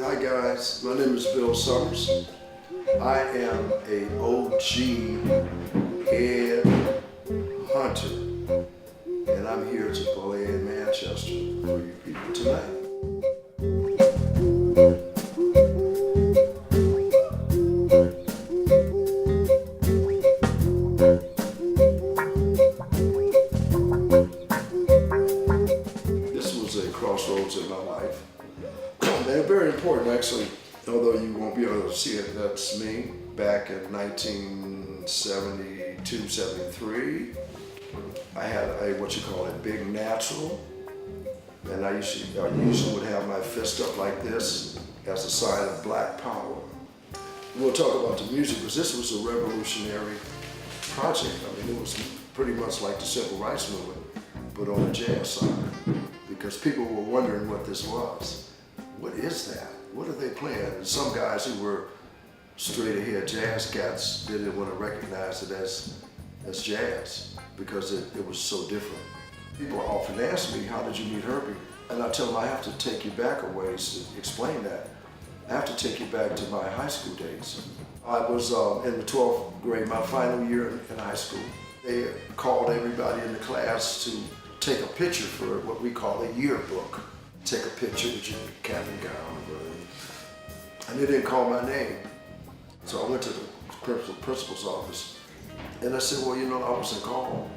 Hi guys, my name is Bill Summers. I am a OG head hunter, and I'm here to play in Manchester for you people tonight. This was a crossroads in my life. They're very important, actually, although you won't be able to see it. That's me back in 1972, 73. I had a, what you call a big natural, and I usually would have my fist up like this as a sign of black power. We'll talk about the music, because this was a revolutionary project. I mean, it was pretty much like the civil rights movement, but on the jazz side, because people were wondering what this was. What is that? What are they playing? And some guys who were straight ahead jazz cats didn't want to recognize it as jazz because it was so different. People often ask me, how did you meet Herbie? And I tell them I have to take you back a ways to explain that. I have to take you back to my high school days. I was in the 12th grade, my final year in high school. They called everybody in the class to take a picture for what we call a yearbook. Take a picture with your cap and gown, and they didn't call my name. So I went to the principal's office, and I said, well, you know, I wasn't called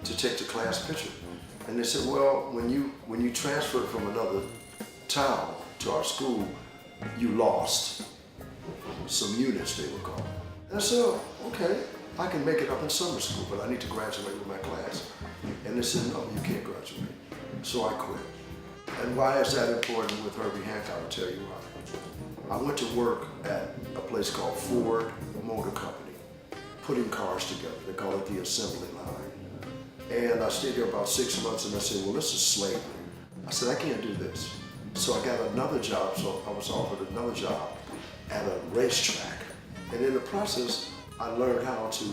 to take the class picture. And they said, well, when you transferred from another town to our school, you lost some units, they were called. And I said, oh, okay, I can make it up in summer school, but I need to graduate with my class. And they said, no, you can't graduate. So I quit. And why is that important with Herbie Hancock? I'll tell you why. I went to work at a place called Ford Motor Company, putting cars together. They call it the assembly line. And I stayed there about 6 months, and I said, well, this is slavery. I said, I can't do this. So I got another job, so I was offered another job at a racetrack. And in the process, I learned how to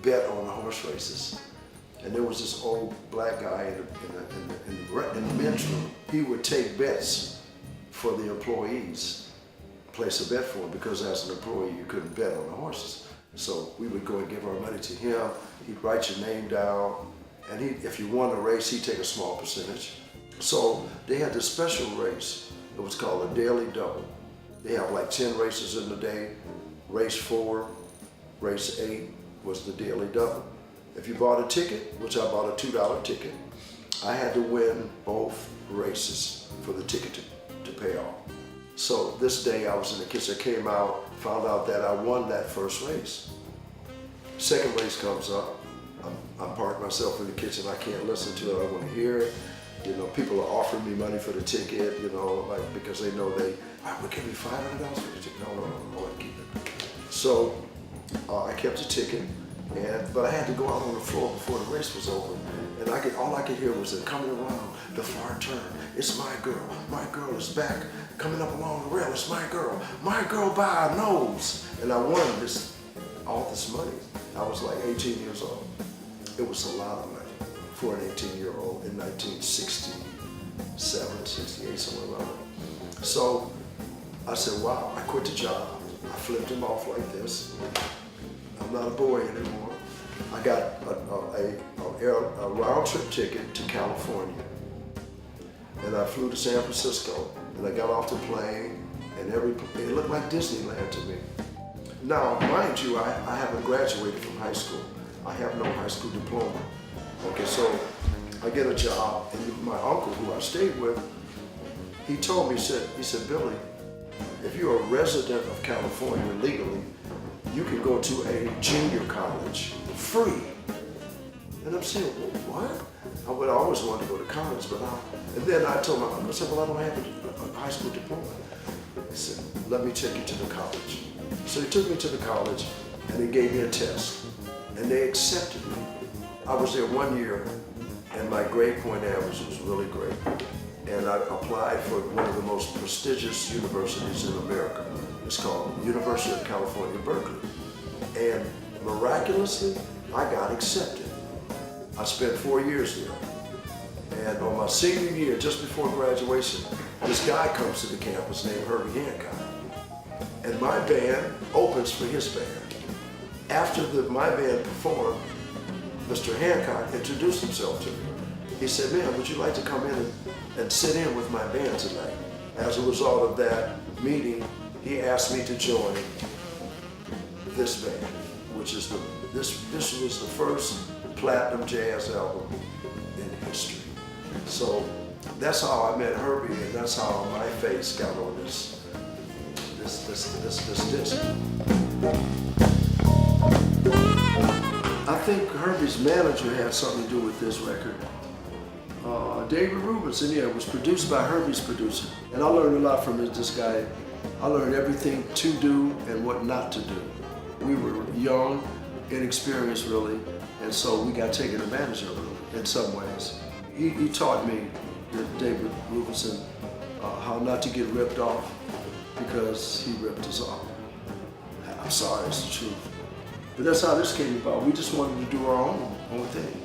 bet on horse races. And there was this old black guy in the men's room. He would take bets for the employees, place a bet for them, because as an employee, you couldn't bet on the horses. So we would go and give our money to him. He'd write your name down, and if you won a race, he'd take a small percentage. So they had this special race. It was called a daily double. They have like 10 races in the day. Race 4, race 8 was the daily double. If you bought a ticket, which I bought a $2 ticket, I had to win both races for the ticket to pay off. So this day I was in the kitchen, I came out, found out that I won that first race. Second race comes up, I'm parked myself in the kitchen, I can't listen to it, I want to hear it. You know, people are offering me money for the ticket, you know, like because they know we give me $500 for the ticket. No, I want to keep it. So I kept the ticket. But I had to go out on the floor before the race was over, and all I could hear was them coming around the far turn. It's my girl is back, coming up along the rail. It's my girl by a nose, and I won all this money. I was like 18 years old. It was a lot of money for an 18-year-old in 1967, 68, somewhere around there. So I said, wow, I quit the job. I flipped him off like this. I'm not a boy anymore. I got a round-trip ticket to California, and I flew to San Francisco, and I got off the plane, and it looked like Disneyland to me. Now, mind you, I haven't graduated from high school. I have no high school diploma. Okay, so I get a job, and my uncle, who I stayed with, he told me, he said, Billy, if you're a resident of California legally, you can go to a junior college free. And I'm saying, well, what? I always wanted to go to college, and then I told my uncle, I said, well, I don't have a high school diploma. He said, let me take you to the college. So he took me to the college, and he gave me a test, and they accepted me. I was there 1 year, and my grade point average was really great. And I applied for one of the most prestigious universities in America. It's called University of California, Berkeley. And miraculously, I got accepted. I spent 4 years there. And on my senior year, just before graduation, this guy comes to the campus named Herbie Hancock. And my band opens for his band. After my band performed, Mr. Hancock introduced himself to me. He said, "Man, would you like to come in and sit in with my band tonight?" As a result of that meeting, he asked me to join this band, which is this was the first platinum jazz album in history. So that's how I met Herbie, and that's how my face got on this disc. I think Herbie's manager had something to do with this record. David Rubinson, yeah, it was produced by Herbie's producer. And I learned a lot from this guy. I learned everything to do and what not to do. We were young, inexperienced really, and so we got taken advantage of in some ways. He taught me, David Rubinson, how not to get ripped off because he ripped us off. I'm sorry, it's the truth. But that's how this came about. We just wanted to do our own thing.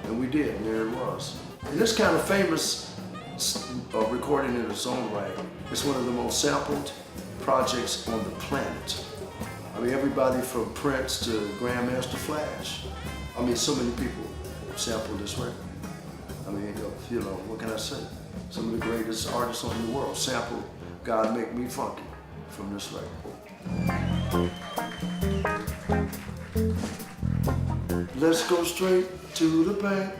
And we did, and there it was. And this kind of famous recording in its own right. It's one of the most sampled projects on the planet. I mean, everybody from Prince to Grandmaster Flash. I mean, so many people sampled this record. I mean, you know, what can I say? Some of the greatest artists in the world sampled God Make Me Funky from this record. Let's go straight to the bank.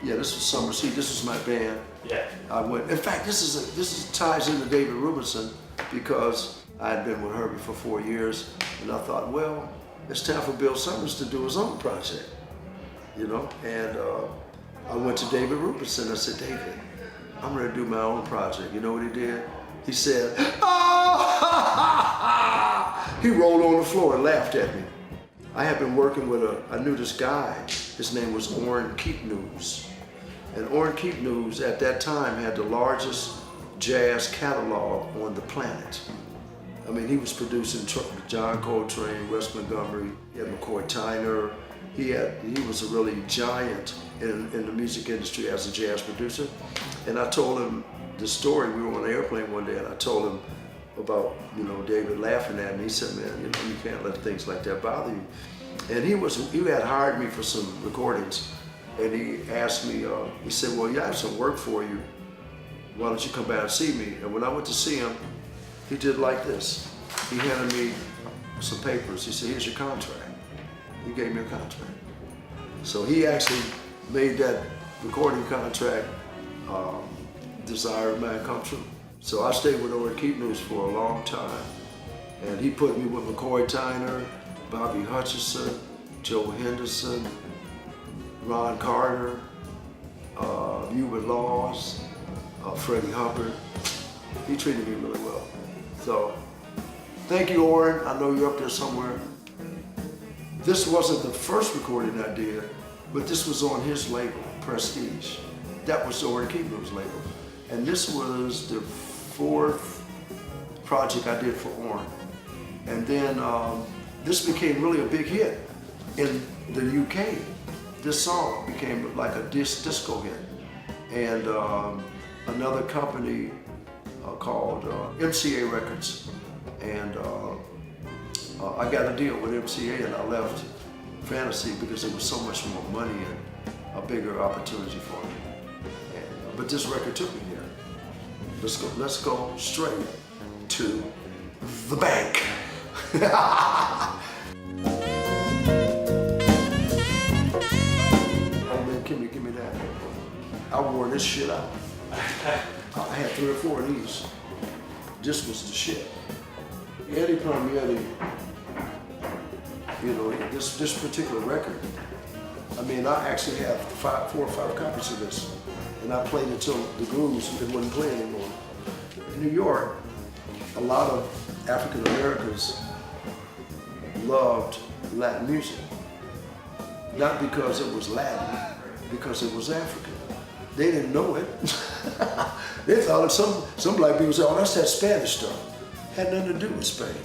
Yeah, this was Summer Seat. This was my band. Yeah. I went. In fact, this ties into David Rubinson because I had been with Herbie for 4 years, and I thought, well, it's time for Bill Summers to do his own project, you know. And I went to David Rubinson. I said, "David, I'm ready to do my own project." You know what he did? He said, "Oh!" He rolled on the floor and laughed at me. I had been working with I knew this guy. His name was Orrin Keepnews. And Orrin Keepnews at that time had the largest jazz catalog on the planet. I mean, he was producing John Coltrane, Wes Montgomery, he had McCoy Tyner. He was a really giant in the music industry as a jazz producer. And I told him the story. We were on an airplane one day, and I told him about, you know, David laughing at me. He said, "Man, you know, you can't let things like that bother you." And he had hired me for some recordings, and he asked me, he said, "Well, yeah, I have some work for you. Why don't you come by and see me?" And when I went to see him, he did like this. He handed me some papers. He said, "Here's your contract." He gave me a contract. So he actually made that recording contract desire of mine come true. So I stayed with Orrin Keepnews for a long time. And he put me with McCoy Tyner, Bobby Hutcherson, Joe Henderson, Ron Carter, Hubert Laws, Freddie Hubbard. He treated me really well. So, thank you, Orrin. I know you're up there somewhere. This wasn't the first recording I did, but this was on his label, Prestige. That was Orrin Keepnews' label. And this was the 4th project I did for Orrin. And then this became really a big hit in the UK. This song became like a disco hit. And another company called MCA Records. And I got a deal with MCA, and I left Fantasy because there was so much more money and a bigger opportunity for me. But this record took me here. Let's go straight to the bank. Oh man, give me that. I wore this shit out. I had 3 or 4 of these. This was the shit. Eddie Palmieri, you know, this particular record, I mean, I actually have 4 or 5 copies of this. And I played it till the grooves wouldn't play anymore. In New York, a lot of African Americans loved Latin music. Not because it was Latin, because it was African. They didn't know it. They thought some black people said, "Oh, that's that Spanish stuff." Had nothing to do with Spain.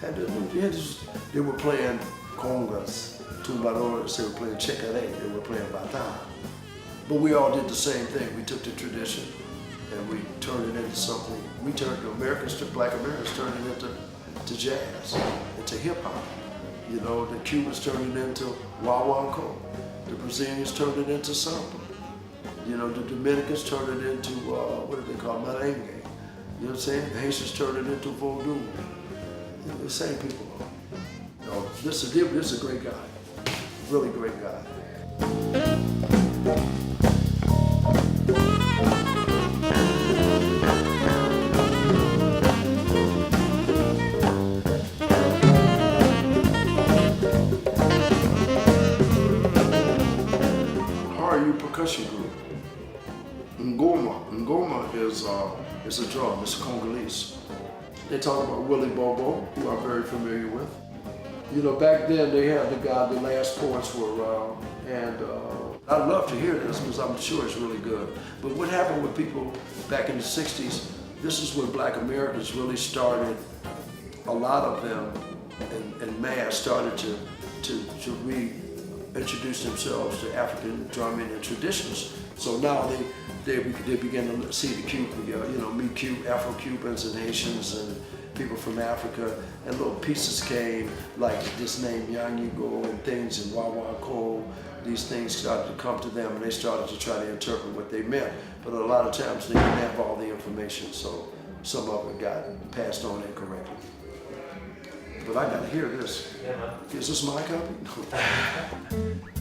Had to do, they were playing congas, tumbadoras, they were playing checaré, they were playing bata. But we all did the same thing. We took the tradition and we turned it into something. We turned the Americans, black Americans turned it into jazz, into hip hop. You know, the Cubans turned it into wah-wah-co. The Brazilians turned it into samba. You know, the Dominicans turned it into, what do they call merengue? You know what I'm saying? The Haitians turned it into voodoo. You know, the same people. You know, this is a great guy, really great guy. Har-You percussion group. Ngoma is a drum, it's Congolese. They talk about Willie Bobo, who I'm very familiar with. You know, back then they had the last poets were around, and I'd love to hear this because I'm sure it's really good. But what happened with people back in the 60s, this is when black Americans really started, a lot of them en masse started to reintroduce themselves to African drumming and traditions. So now they begin to see the Cuban, you know, meet Afro-Cubans and Haitians and people from Africa, and little pieces came like this name Yanyigo and things and wah-wah-co. These things started to come to them and they started to try to interpret what they meant. But a lot of times they didn't have all the information, so some of it got passed on incorrectly. But I got to hear this. Is this my copy? No.